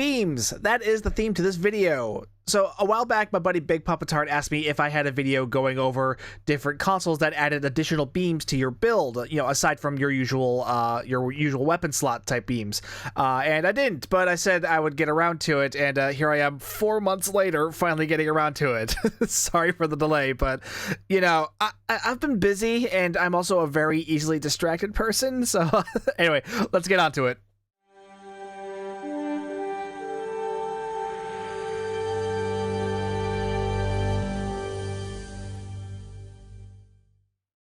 Beams! That is the theme to this video. So a while back, my buddy Big Puppetard asked me if I had a video going over different consoles that added additional beams to your build, you know, aside from your usual weapon slot type beams. And I didn't, but I said I would get around to it, and here I am 4 months later, finally getting around to it. Sorry for the delay, but, you know, I've been busy, and I'm also a very easily distracted person, so anyway, let's get on to it.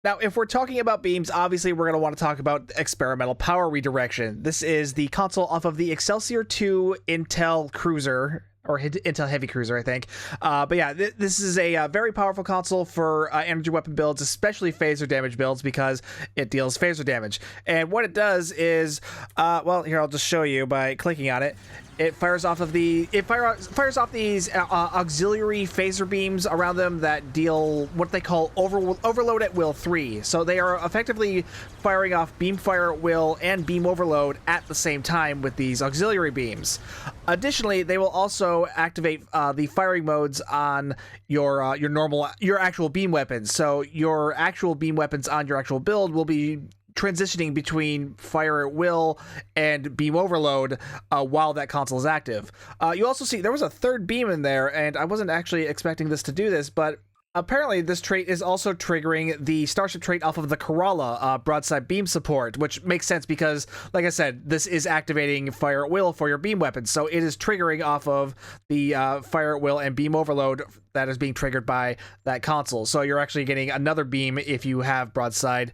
Now, if we're talking about beams, obviously we're going to want to talk about experimental power redirection. This is the console off of the Excelsior 2 Intel Cruiser, or Intel Heavy Cruiser, I think. But yeah, this is a very powerful console for energy weapon builds, especially phaser damage builds, because it deals phaser damage. And what it does is, well, here, I'll just show you by clicking on it. It fires off of these auxiliary phaser beams around them that deal what they call overload at will 3. So they are effectively firing off beam fire at will and beam overload at the same time with these auxiliary beams. Additionally, they will also activate the firing modes on your actual beam weapons. So your actual beam weapons on your actual build will be transitioning between fire at will and beam overload while that console is active. You also see there was a third beam in there, and I wasn't actually expecting this to do this, but apparently this trait is also triggering the Starship trait off of the Corolla broadside beam support, which makes sense because, like I said, this is activating fire at will for your beam weapons, so it is triggering off of the fire at will and beam overload that is being triggered by that console. So you're actually getting another beam if you have broadside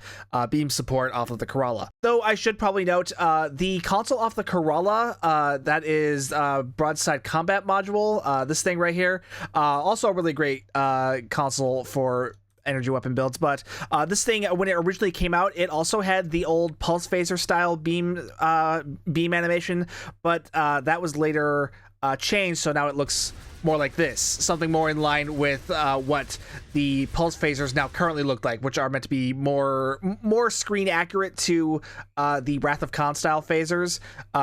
beam support off of the Corolla. Though I should probably note, the console off the Corolla, that is broadside combat module, this thing right here, also a really great console for energy weapon builds, but this thing, when it originally came out, it also had the old pulse phaser style beam animation, but that was later changed, so now it looks more like this, something more in line with what the pulse phasers now currently look like, which are meant to be more screen accurate to the Wrath of Khan style phasers,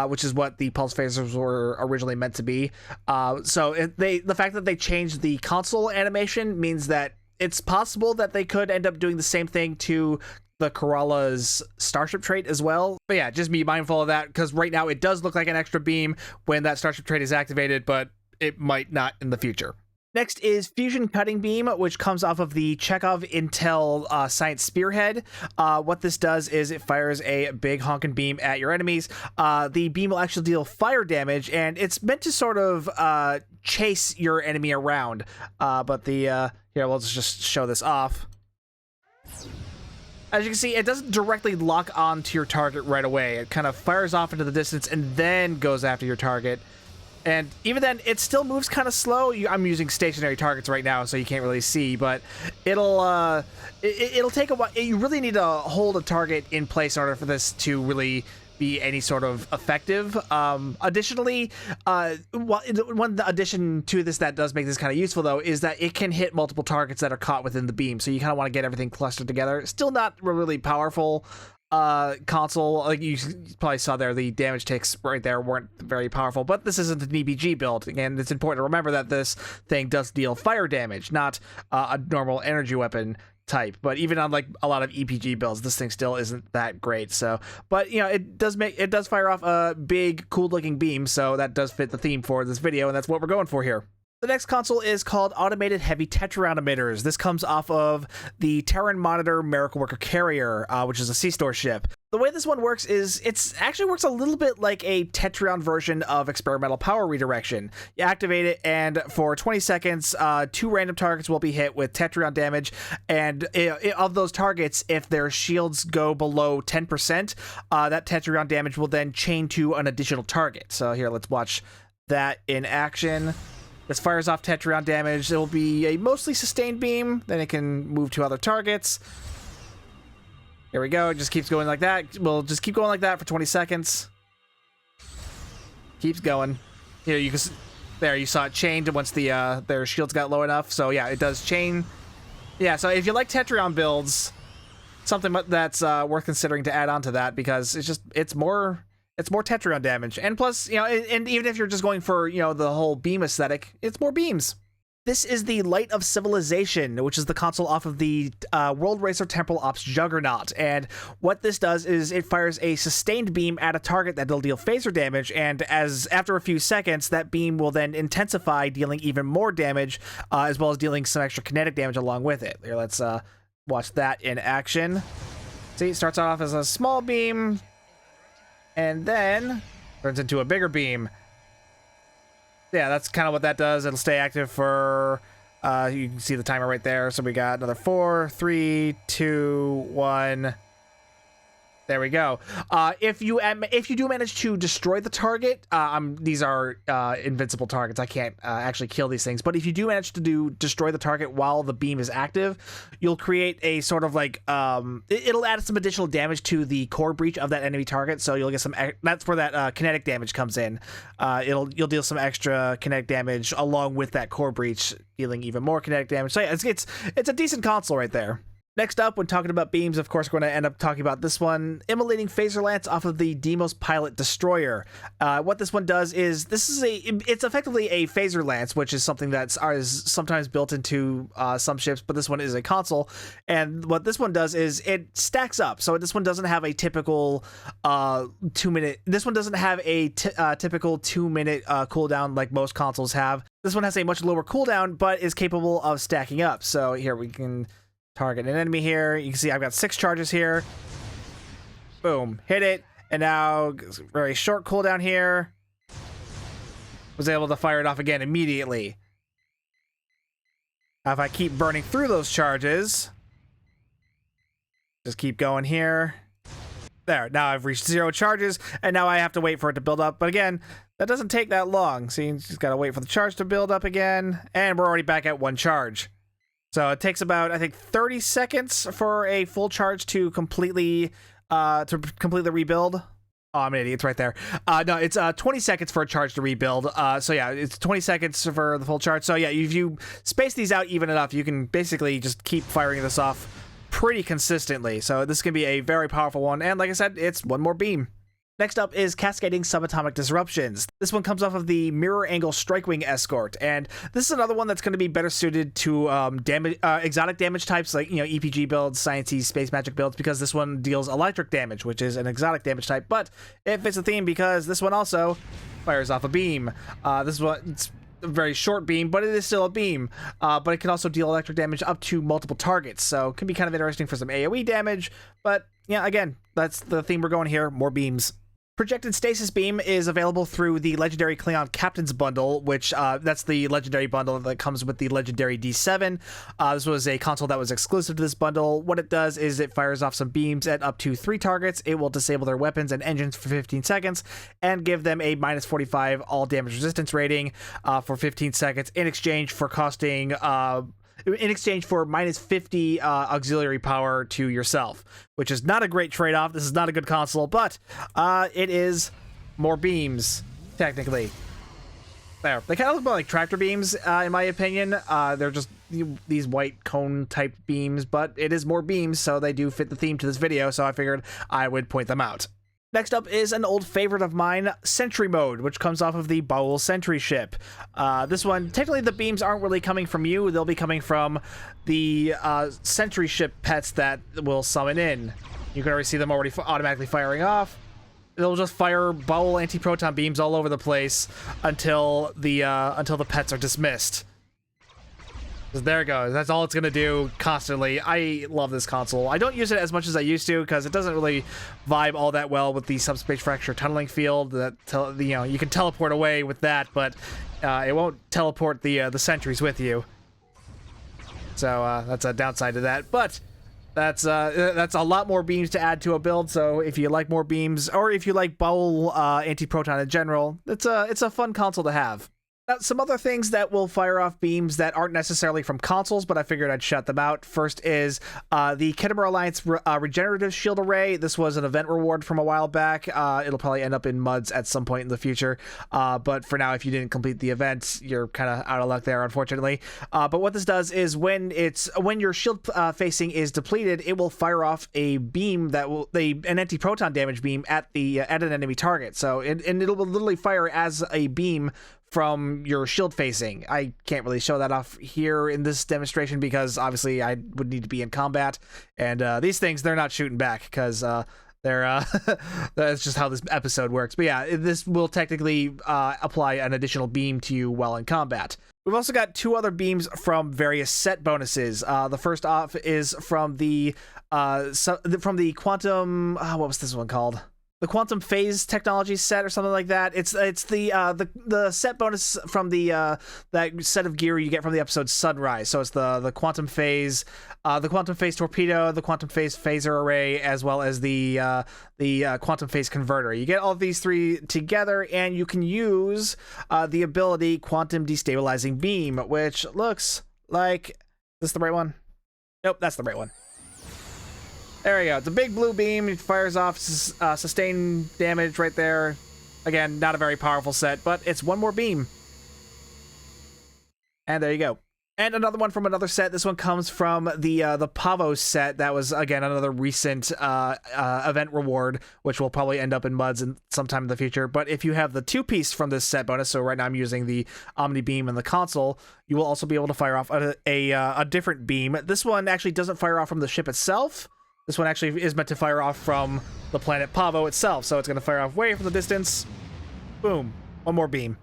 which is what the pulse phasers were originally meant to be. So the fact that they changed the console animation means that it's possible that they could end up doing the same thing to the Corolla's Starship trait as well. But yeah, just be mindful of that, because right now it does look like an extra beam when that Starship trait is activated, but it might not in the future. Next is Fusion Cutting Beam, which comes off of the Chekhov Intel Science Spearhead. What this does is it fires a big honking beam at your enemies. The beam will actually deal fire damage, and it's meant to sort of chase your enemy around. But here, we'll just show this off. As you can see, it doesn't directly lock onto your target right away. It kind of fires off into the distance and then goes after your target. And even then, it still moves kind of slow. I'm using stationary targets right now, so you can't really see, but it'll take a while. You really need to hold a target in place in order for this to really be any sort of effective. Additionally, one addition to this that does make this kind of useful, though, is that it can hit multiple targets that are caught within the beam, so you kind of want to get everything clustered together. Still not really powerful console. Like you probably saw there, the damage ticks right there weren't very powerful, but this isn't an EBG build, and it's important to remember that this thing does deal fire damage, not a normal energy weapon type. But even on like a lot of EPG builds, this thing still isn't that great. So, but you know, it does fire off a big cool looking beam, so that does fit the theme for this video, and that's what we're going for here. The next console is called Automated Heavy Tetryon Emitters. This comes off of the Terran Monitor Miracle Worker Carrier, which is a C-Store ship. The way this one works is it actually works a little bit like a Tetryon version of experimental power redirection. You activate it, and for 20 seconds, 2 random targets will be hit with Tetryon damage, and of those targets, if their shields go below 10%, that Tetryon damage will then chain to an additional target. So here, let's watch that in action. This fires off Tetryon damage. It will be a mostly sustained beam. Then it can move to other targets. Here we go. It just keeps going like that. We'll just keep going like that for 20 seconds. Keeps going. Here, you can... There, you saw it chained once their shields got low enough. So yeah, it does chain. Yeah, so if you like Tetryon builds, something that's worth considering to add on to that, because it's more It's more Tetrion damage. And plus, and even if you're just going for, the whole beam aesthetic, it's more beams. This is the Light of Civilization, which is the console off of the World Racer Temporal Ops Juggernaut. And what this does is it fires a sustained beam at a target that'll deal phaser damage, and after a few seconds, that beam will then intensify, dealing even more damage, as well as dealing some extra kinetic damage along with it. Here, let's watch that in action. See, it starts off as a small beam, and then turns into a bigger beam. Yeah, that's kind of what that does. It'll stay active for, you can see the timer right there. So we got another 4, 3, 2, 1. There we go. If you do manage to destroy the target, these are invincible targets. I can't actually kill these things. But if you do manage to destroy the target while the beam is active, you'll create a sort of like it'll add some additional damage to the core breach of that enemy target. So you'll get some. That's where that kinetic damage comes in. You'll deal some extra kinetic damage along with that core breach, dealing even more kinetic damage. So yeah, it's a decent console right there. Next up, when talking about beams, of course, we're going to end up talking about this one, Immolating Phaser Lance off of the Deimos Pilot Destroyer. What this one does is, it's effectively a phaser lance, which is something that is sometimes built into some ships, but this one is a console. And what this one does is it stacks up. So this one doesn't have a typical 2-minute. This one doesn't have a typical 2-minute cooldown like most consoles have. This one has a much lower cooldown, but is capable of stacking up. So here we can target an enemy here. You can see I've got 6 charges here. Boom. Hit it. And now, very short cooldown here. Was able to fire it off again immediately. Now if I keep burning through those charges, just keep going here. There. Now I've reached 0 charges, and now I have to wait for it to build up. But again, that doesn't take that long. See, you just gotta wait for the charge to build up again. And we're already back at 1 charge. So it takes about, I think, 30 seconds for a full charge to completely rebuild. Oh, I'm an idiot. It's right there. No, it's 20 seconds for a charge to rebuild. So yeah, it's 20 seconds for the full charge. So yeah, if you space these out even enough, you can basically just keep firing this off pretty consistently. So this can be a very powerful one. And like I said, it's one more beam. Next up is Cascading Subatomic Disruptions. This one comes off of the Mirror Angle Strikewing Escort, and this is another one that's going to be better suited to exotic damage types like EPG builds, Sciencey, Space Magic builds, because this one deals electric damage, which is an exotic damage type. But it fits the theme because this one also fires off a beam. This one, it's a very short beam, but it is still a beam. But it can also deal electric damage up to multiple targets, so it can be kind of interesting for some AoE damage. But yeah, again, that's the theme we're going here: more beams. Projected Stasis Beam is available through the Legendary Klingon Captain's Bundle, which that's the Legendary Bundle that comes with the Legendary D7. This was a console that was exclusive to this bundle. What it does is it fires off some beams at up to 3 targets. It will disable their weapons and engines for 15 seconds and give them a -45 all damage resistance rating for 15 seconds in exchange for costing... in exchange for -50 auxiliary power to yourself, which is not a great trade-off. This is not a good console, but it is more beams, technically. There. They kind of look more like tractor beams, in my opinion. They're just these white cone-type beams, but it is more beams, so they do fit the theme to this video, so I figured I would point them out. Next up is an old favorite of mine, Sentry Mode, which comes off of the Baul Sentry ship. This one, technically the beams aren't really coming from you, they'll be coming from the Sentry ship pets that will summon in. You can already see them already automatically firing off. They'll just fire Baul anti-proton beams all over the place until the pets are dismissed. There it goes. That's all it's going to do constantly. I love this console. I don't use it as much as I used to because it doesn't really vibe all that well with the subspace fracture tunneling field. That you can teleport away with that, but it won't teleport the sentries with you. So that's a downside to that. But that's a lot more beams to add to a build. So if you like more beams, or if you like Baul anti-proton in general, it's a fun console to have. Now, some other things that will fire off beams that aren't necessarily from consoles, but I figured I'd shout them out. First is the Khitomer Alliance Regenerative Shield Array. This was an event reward from a while back. It'll probably end up in MUDs at some point in the future. But for now, if you didn't complete the event, you're kind of out of luck there, unfortunately. But what this does is when your shield facing is depleted, it will fire off a beam that will an anti-proton damage beam at an enemy target. So and it'll literally fire as a beam from your shield facing. I can't really show that off here in this demonstration because obviously I would need to be in combat, and these things, they're not shooting back because they're that's just how this episode works. But yeah, this will technically apply an additional beam to you while in combat. We've also got two other beams from various set bonuses. The first off is from the quantum, what was this one called? The quantum phase technology set or something like that. It's the set bonus from that set of gear you get from the episode Sunrise. So it's the quantum phase torpedo, the quantum phase phaser array, as well as the quantum phase converter. You get all of these three together, and you can use the ability Quantum Destabilizing Beam, which looks like, is this the right one? Nope, that's the right one. There we go. It's a big blue beam. It fires off sustained damage right there. Again, not a very powerful set, but it's one more beam. And there you go. And another one from another set. This one comes from the Pavo set. That was, again, another recent event reward, which will probably end up in MUDs sometime in the future. But if you have the two-piece from this set bonus, so right now I'm using the Omni Beam and the console, you will also be able to fire off a different beam. This one actually doesn't fire off from the ship itself. This one actually is meant to fire off from the planet Pavo itself, so it's going to fire off way from the distance. Boom. One more beam.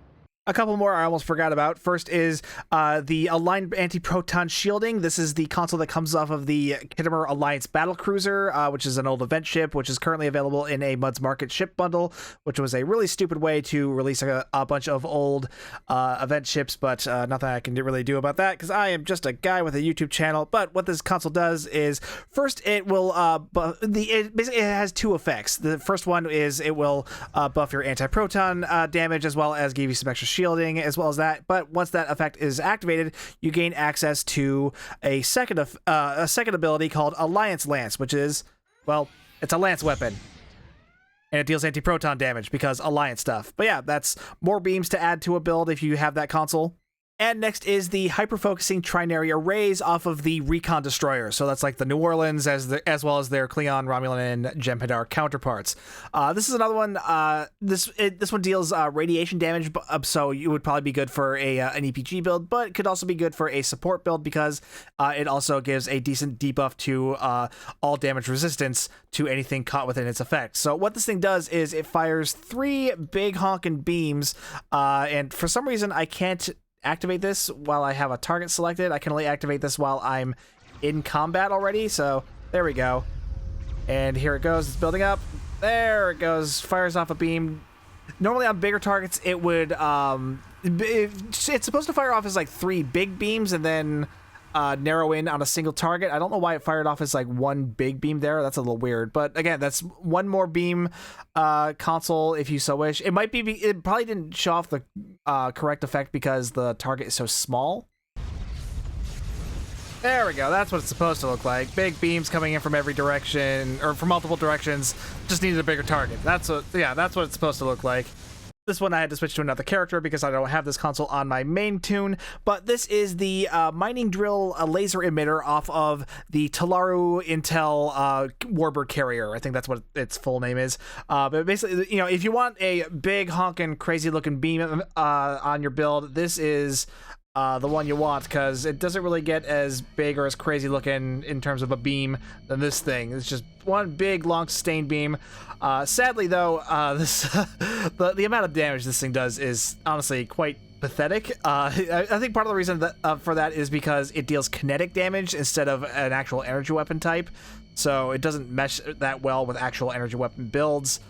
A couple more I almost forgot about. First is the Aligned Anti-Proton Shielding. This is the console that comes off of the Khitomer Alliance Battlecruiser, which is an old event ship, which is currently available in a MUDs Market ship bundle, which was a really stupid way to release a bunch of old event ships, but nothing I can really do about that, because I am just a guy with a YouTube channel. But what this console does is, first, it will basically it has two effects. The first one is it will buff your anti-proton damage, as well as give you some extra shielding, as well as that. But once that effect is activated, you gain access to a second ability called Alliance Lance, which is, well, it's a lance weapon, and it deals anti-proton damage because Alliance stuff. But yeah, that's more beams to add to a build if you have that console. And next is the hyper-focusing trinary arrays off of the Recon Destroyer. So that's like the New Orleans as well as their Klingon, Romulan, and Jem'Hadar counterparts. This is another one. This one deals radiation damage, so it would probably be good for an EPG build, but it could also be good for a support build because it also gives a decent debuff to all damage resistance to anything caught within its effect. So what this thing does is it fires 3 big honking beams, and for some reason I can't activate this while I have a target selected. I can only activate this while I'm in combat already, so there we go. And here it goes. It's building up. There it goes. Fires off a beam. Normally on bigger targets, it would it's supposed to fire off as like 3 big beams and then narrow in on a single target. I don't know why it fired off as like 1 big beam there. That's a little weird. But again, that's 1 more beam console if you so wish. It might be, it probably didn't show off the correct effect because the target is so small. There we go. That's what it's supposed to look like. Big beams coming in from every direction, or from multiple directions. Just needed a bigger target. That's what it's supposed to look like. This one I had to switch to another character because I don't have this console on my main tune, but this is the mining drill laser emitter off of the Talaru Intel Warbird carrier. I think that's what its full name is. But basically, you know, if you want a big honking crazy looking beam on your build, this is the one you want, because it doesn't really get as big or as crazy looking in terms of a beam than this thing. It's just one big long sustained beam. Sadly though, the amount of damage this thing does is honestly quite pathetic. I think part of the reason that for that is because it deals kinetic damage instead of an actual energy weapon type, so it doesn't mesh that well with actual energy weapon builds.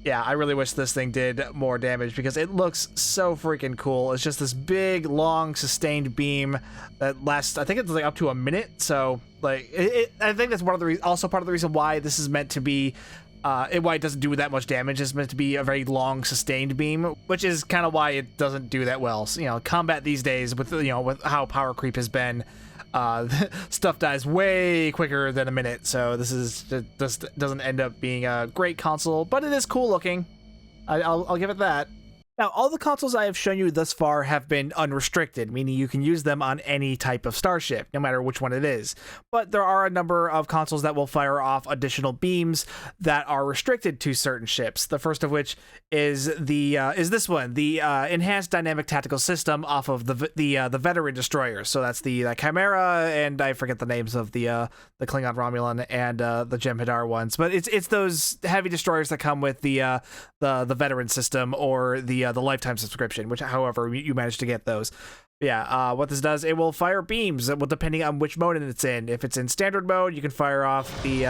Yeah, I really wish this thing did more damage because it looks so freaking cool. It's just this big, long, sustained beam that lasts, I think it's like up to a minute. So, like, I think that's also part of the reason why this is meant to be why it doesn't do that much damage. It's meant to be a very long, sustained beam, which is kind of why it doesn't do that well. So, combat these days with with how power creep has been, stuff dies way quicker than a minute. So this doesn't end up being a great console, but it is cool looking. I'll give it that. Now, all the consoles I have shown you thus far have been unrestricted, meaning you can use them on any type of starship, no matter which one it is. But there are a number of consoles that will fire off additional beams that are restricted to certain ships. The first of which is this one, the Enhanced Dynamic Tactical System off of the Veteran Destroyers. So that's the Chimera, and I forget the names of the Klingon Romulan and the Jem'Hadar ones. But it's those heavy destroyers that come with the Veteran system or the lifetime subscription, which however you manage to get those. Yeah, what this does, it will fire beams, depending on which mode it's in. If it's in standard mode, you can fire off the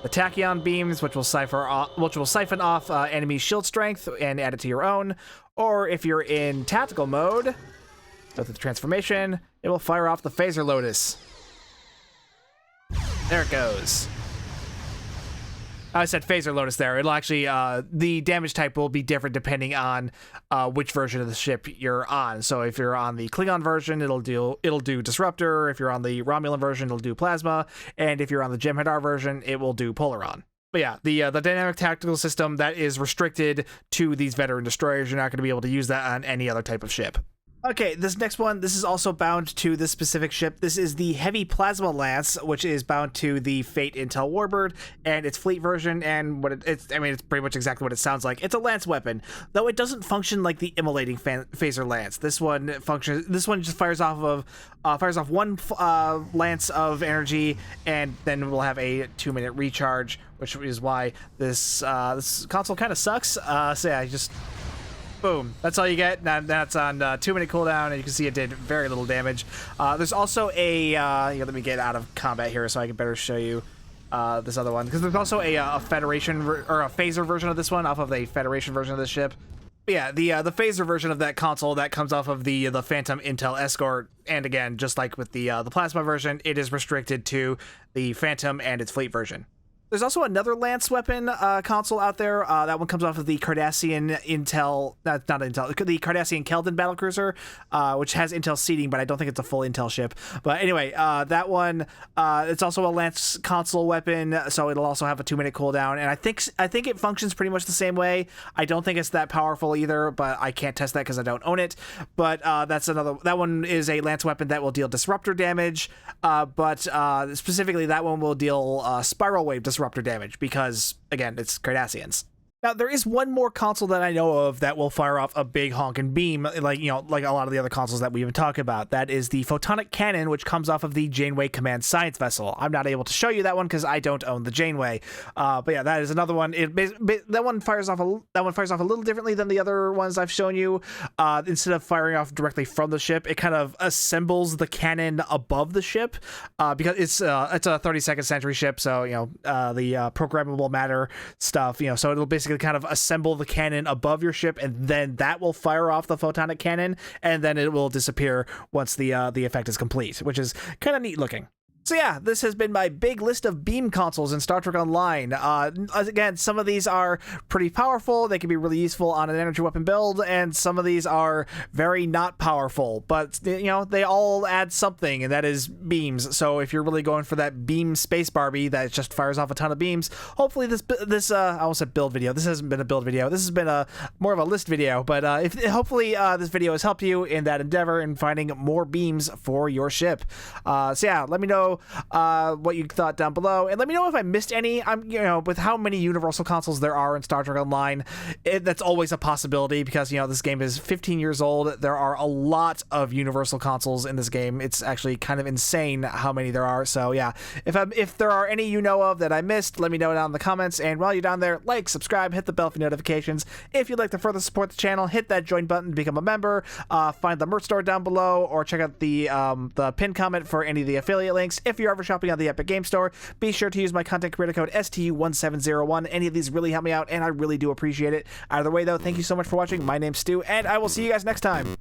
tachyon beams, which will siphon off enemy shield strength and add it to your own. Or if you're in tactical mode, with the transformation, it will fire off the phaser lotus. There it goes. I said phaser lotus there. It'll actually, the damage type will be different depending on which version of the ship you're on. So if you're on the Klingon version, it'll do disruptor. If you're on the Romulan version, it'll do plasma. And if you're on the Jem'Hadar version, it will do polaron. But yeah, the dynamic tactical system, that is restricted to these veteran destroyers. You're not going to be able to use that on any other type of ship. Okay, this next one, this is also bound to this specific ship. This is the Heavy Plasma Lance, which is bound to the Fate Intel Warbird and its fleet version, and it's pretty much exactly what it sounds like. It's a lance weapon, though it doesn't function like the immolating phaser lance. This one just fires off one lance of energy, and then we'll have a 2-minute recharge, which is why this console kind of sucks. So yeah, boom. That's all you get. That's on 2-minute cooldown, and you can see it did very little damage. There's also a let me get out of combat here so I can better show you this other one, because there's also a Federation or a phaser version of this one off of the Federation version of this ship. But yeah, the phaser version of that console that comes off of the Phantom Intel Escort, and again, just like with the plasma version, it is restricted to the Phantom and its fleet version. There's also another lance weapon console out there. That one comes off of the Cardassian Intel, the Cardassian Keldon battlecruiser, which has Intel seating, but I don't think it's a full Intel ship. But anyway, that one, it's also a lance console weapon, so it'll also have a 2-minute cooldown. And I think it functions pretty much the same way. I don't think it's that powerful either, but I can't test that because I don't own it. But that one is a lance weapon that will deal disruptor damage, but specifically that one will deal spiral wave disruptor damage because, again, it's Cardassians. Now, there is one more console that I know of that will fire off a big honking beam, like a lot of the other consoles that we've been talking about. That is the Photonic cannon, which comes off of the Janeway Command Science Vessel. I'm not able to show you that one because I don't own the Janeway. But yeah, that is another one. That one fires off a little differently than the other ones I've shown you. Instead of firing off directly from the ship, it kind of assembles the cannon above the ship because it's a 32nd century ship, so the programmable matter stuff. So it'll basically kind of assemble the cannon above your ship, and then that will fire off the photonic cannon, and then it will disappear once the effect is complete, which is kind of neat looking. So yeah, this has been my big list of beam consoles in Star Trek Online. Again, some of these are pretty powerful. They can be really useful on an energy weapon build, and some of these are very not powerful. But, they all add something, and that is beams. So if you're really going for that beam space Barbie that just fires off a ton of beams, hopefully this I almost said build video. This hasn't been a build video. This has been more of a list video. But hopefully this video has helped you in that endeavor in finding more beams for your ship. So yeah, let me know what you thought down below, and let me know if I missed any. With how many Universal consoles there are in Star Trek Online, that's always a possibility because this game is 15 years old. There are a lot of Universal consoles in this game. It's actually kind of insane how many there are. So yeah, if there are any of that I missed, let me know down in the comments. And while you're down there, like, subscribe, hit the bell for notifications. If you'd like to further support the channel, hit that join button to become a member. Find the merch store down below, or check out the pinned comment for any of the affiliate links. If you're ever shopping on the Epic Game Store, be sure to use my content creator code STU1701. Any of these really help me out, and I really do appreciate it. Either way, though, thank you so much for watching. My name's Stu, and I will see you guys next time.